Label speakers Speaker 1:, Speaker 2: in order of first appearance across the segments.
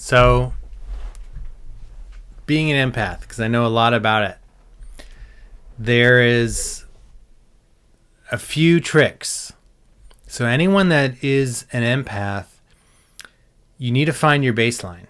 Speaker 1: So, being an empath, because I know a lot about it, there is a few tricks. So, anyone that is an empath, you need to find your baseline.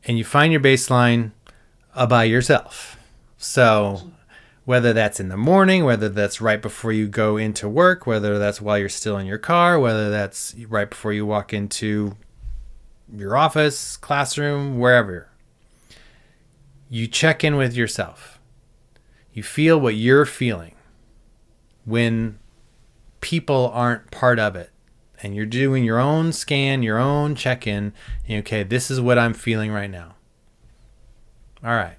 Speaker 1: And you find your baseline by yourself. So, whether that's in the morning, whether that's right before you go into work, whether that's while you're still in your car, whether that's right before you walk into your office, classroom, wherever, you check in with yourself. You feel what you're feeling when people aren't part of it. And you're doing your own scan, your own check-in. And okay, this is what I'm feeling right now. All right.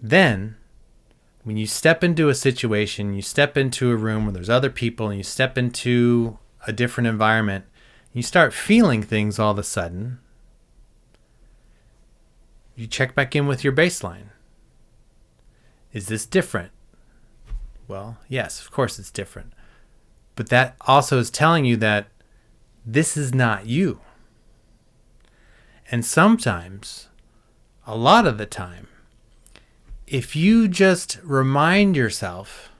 Speaker 1: Then, when you step into a situation, you step into a room where there's other people, and you step into a different environment, you start feeling things all of a sudden, you check back in with your baseline. Is this different? Well, yes, of course it's different. But that also is telling you that this is not you. And sometimes, a lot of the time, if you just remind yourself,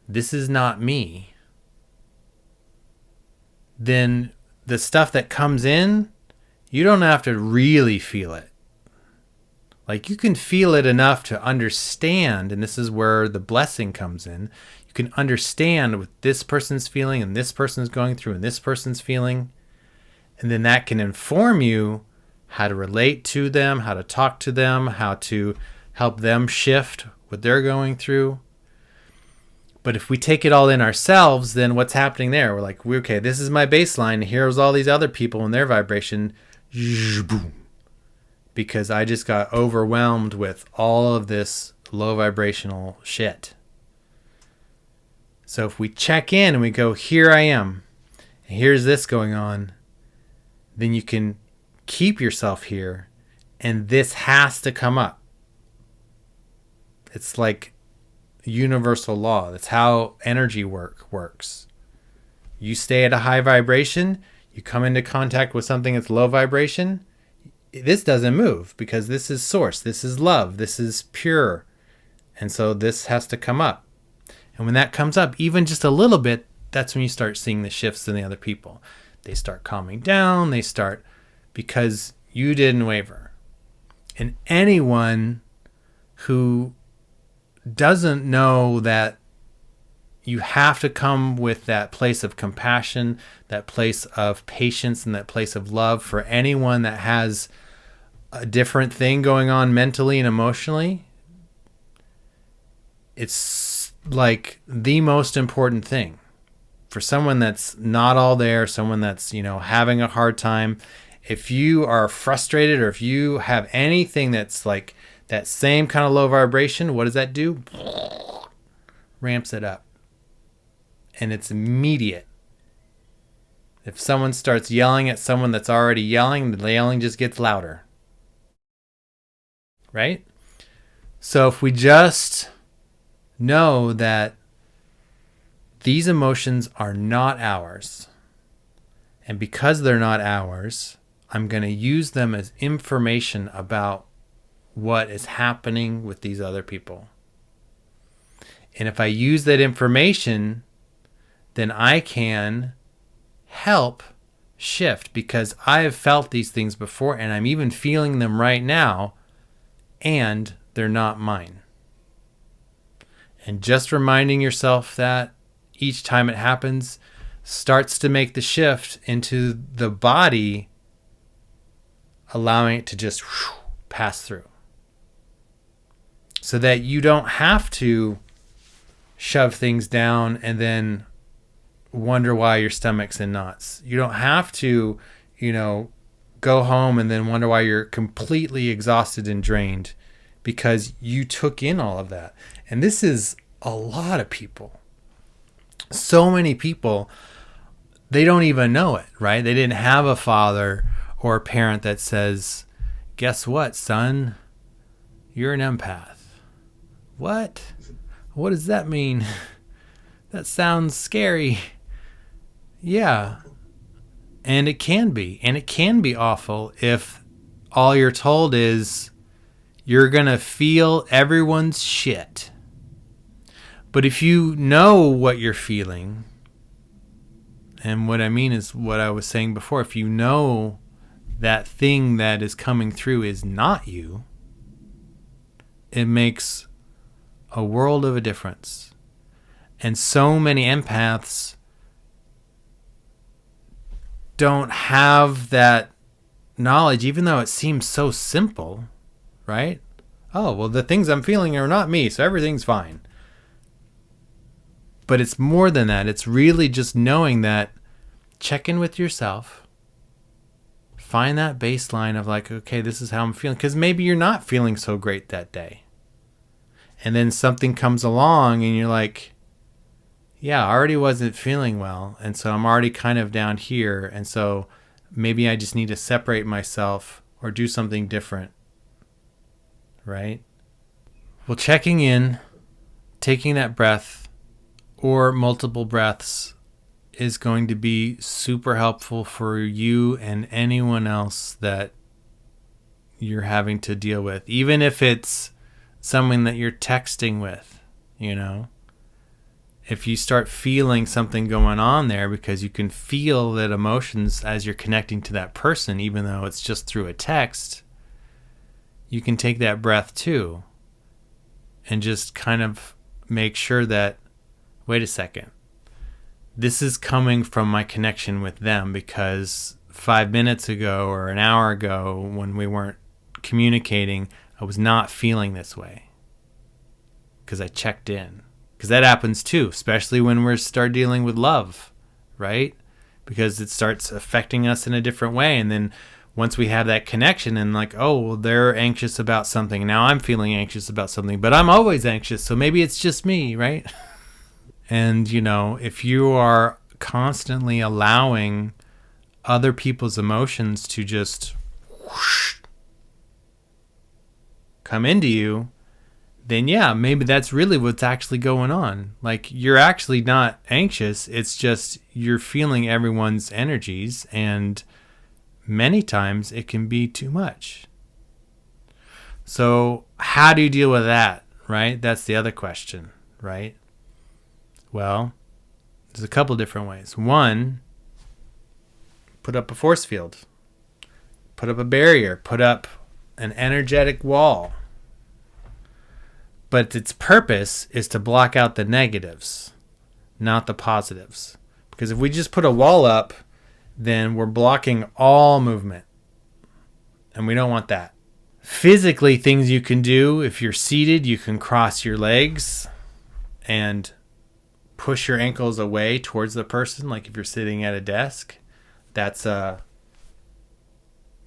Speaker 1: this is not me, then the stuff that comes in, you don't have to really feel it. Like, you can feel it enough to understand, and this is where the blessing comes in. You can understand what this person's feeling and this person's going through and this person's feeling. And then that can inform you how to relate to them, how to talk to them, how to help them shift what they're going through. But if we take it all in ourselves, then what's happening there? We're like, okay, this is my baseline. Here's all these other people and their vibration. Boom. Because I just got overwhelmed with all of this low vibrational shit. So if we check in and we go, here I am, and here's this going on, then you can keep yourself here, and this has to come up. It's like universal law. That's how energy works. You stay at a high vibration, you come into contact with something that's low vibration, this doesn't move because this is source, this is love, this is pure. And so this has to come up. And when that comes up, even just a little bit, that's when you start seeing the shifts in the other people. They start calming down, because you didn't waver. And anyone who doesn't know that you have to come with that place of compassion, that place of patience, and that place of love for anyone that has a different thing going on mentally and emotionally, it's like the most important thing. For someone that's not all there, someone that's, having a hard time, if you are frustrated or if you have anything that's like that same kind of low vibration, what does that do? Ramps it up. And it's immediate. If someone starts yelling at someone that's already yelling, the yelling just gets louder. Right? So if we just know that these emotions are not ours, and because they're not ours, I'm going to use them as information about what is happening with these other people. And if I use that information, then I can help shift, because I have felt these things before and I'm even feeling them right now, and they're not mine. And just reminding yourself that each time it happens starts to make the shift into the body, allowing it to just pass through. So that you don't have to shove things down and then wonder why your stomach's in knots. You don't have to, go home and then wonder why you're completely exhausted and drained, because you took in all of that. And this is a lot of people. So many people, they don't even know it, right? They didn't have a father or a parent that says, guess what, son? You're an empath. What? What does that mean? That sounds scary. Yeah. And it can be. And it can be awful if all you're told is you're going to feel everyone's shit. But if you know what you're feeling, and what I mean is what I was saying before, if you know that thing that is coming through is not you, it makes a world of a difference. And so many empaths don't have that knowledge, even though it seems so simple, right? Oh, well, the things I'm feeling are not me, so everything's fine. But it's more than that. It's really just knowing that, check in with yourself, find that baseline of like, okay, this is how I'm feeling. Because maybe you're not feeling so great that day. And then something comes along and you're like, yeah, I already wasn't feeling well. And so I'm already kind of down here. And so maybe I just need to separate myself or do something different. Right? Well, checking in, taking that breath or multiple breaths is going to be super helpful for you and anyone else that you're having to deal with. Even if it's someone that you're texting with, you know. If you start feeling something going on there because you can feel that emotions as you're connecting to that person, even though it's just through a text, you can take that breath too and just kind of make sure that, wait a second, this is coming from my connection with them because 5 minutes ago or an hour ago when we weren't communicating, I was not feeling this way because I checked in. Because that happens too, especially when we start dealing with love, right? Because it starts affecting us in a different way. And then once we have that connection and like, oh, well, they're anxious about something. Now I'm feeling anxious about something, but I'm always anxious. So maybe it's just me, right? And, you know, if you are constantly allowing other people's emotions to just whoosh, come into you, then yeah, maybe that's really what's actually going on. Like, you're actually not anxious. It's just you're feeling everyone's energies, and many times it can be too much. So how do you deal with that, right? That's the other question, right? Well, there's a couple different ways. One, put up a force field. Put up a barrier. Put up an energetic wall. But its purpose is to block out the negatives, not the positives. Because if we just put a wall up, then we're blocking all movement. And we don't want that. Physically, things you can do, if you're seated, you can cross your legs and push your ankles away towards the person. Like if you're sitting at a desk, that's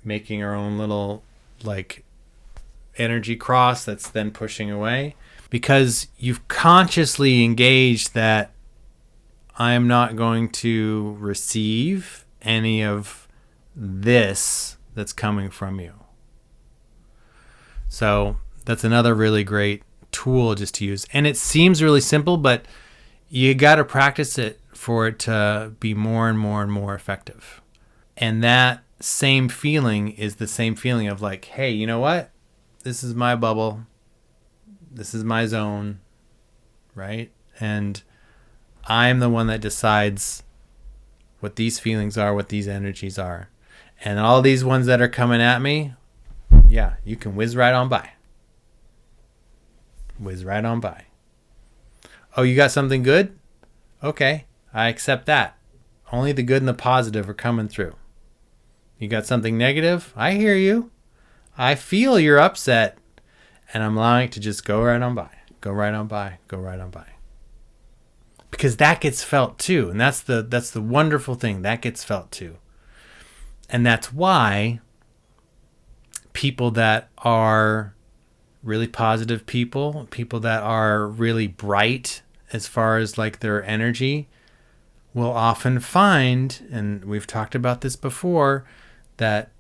Speaker 1: making our own little like energy cross that's then pushing away, because you've consciously engaged that I am not going to receive any of this that's coming from you. So that's another really great tool just to use. And it seems really simple, but you got to practice it for it to be more and more and more effective. And that same feeling is the same feeling of like, hey, you know what? This is my bubble. This is my zone, right? And I'm the one that decides what these feelings are, what these energies are. And all these ones that are coming at me, yeah, you can whiz right on by. Whiz right on by. Oh, you got something good? Okay, I accept that. Only the good and the positive are coming through. You got something negative? I hear you. I feel you're upset. And I'm allowing it to just go right on by. Go right on by. Go right on by. Because that gets felt too. And that's the wonderful thing. That gets felt too. And that's why people that are really positive people that are really bright as far as like their energy, will often find, and we've talked about this before, that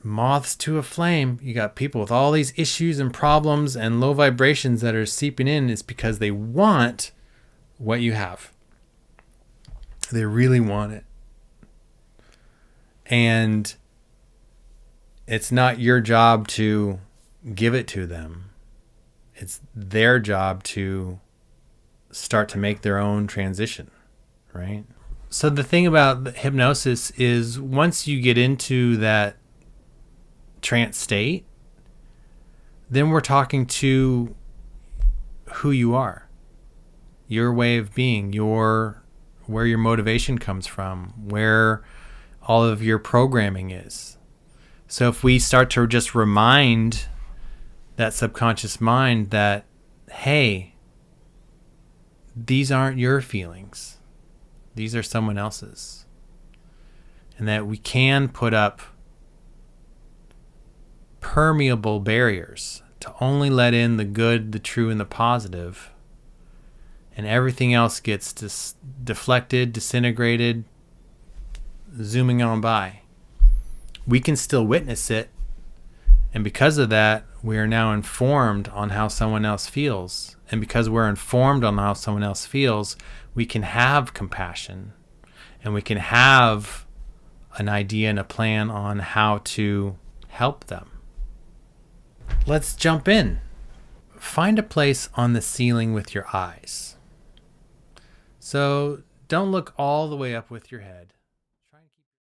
Speaker 1: moths to a flame, you got people with all these issues and problems and low vibrations that are seeping in, is because they want what you have. They really want it. And it's not your job to give it to them. It's their job to start to make their own transition, right? So the thing about hypnosis is once you get into that trance state, then we're talking to who you are, your way of being, where your motivation comes from, where all of your programming is. So if we start to just remind that subconscious mind that, hey, these aren't your feelings, these are someone else's, and that we can put up permeable barriers to only let in the good, the true, and the positive, and everything else gets deflected, disintegrated, zooming on by. We can still witness it, and because of that, we are now informed on how someone else feels. And because we're informed on how someone else feels, we can have compassion, and we can have an idea and a plan on how to help them. Let's jump in. Find a place on the ceiling with your eyes. So don't look all the way up with your head.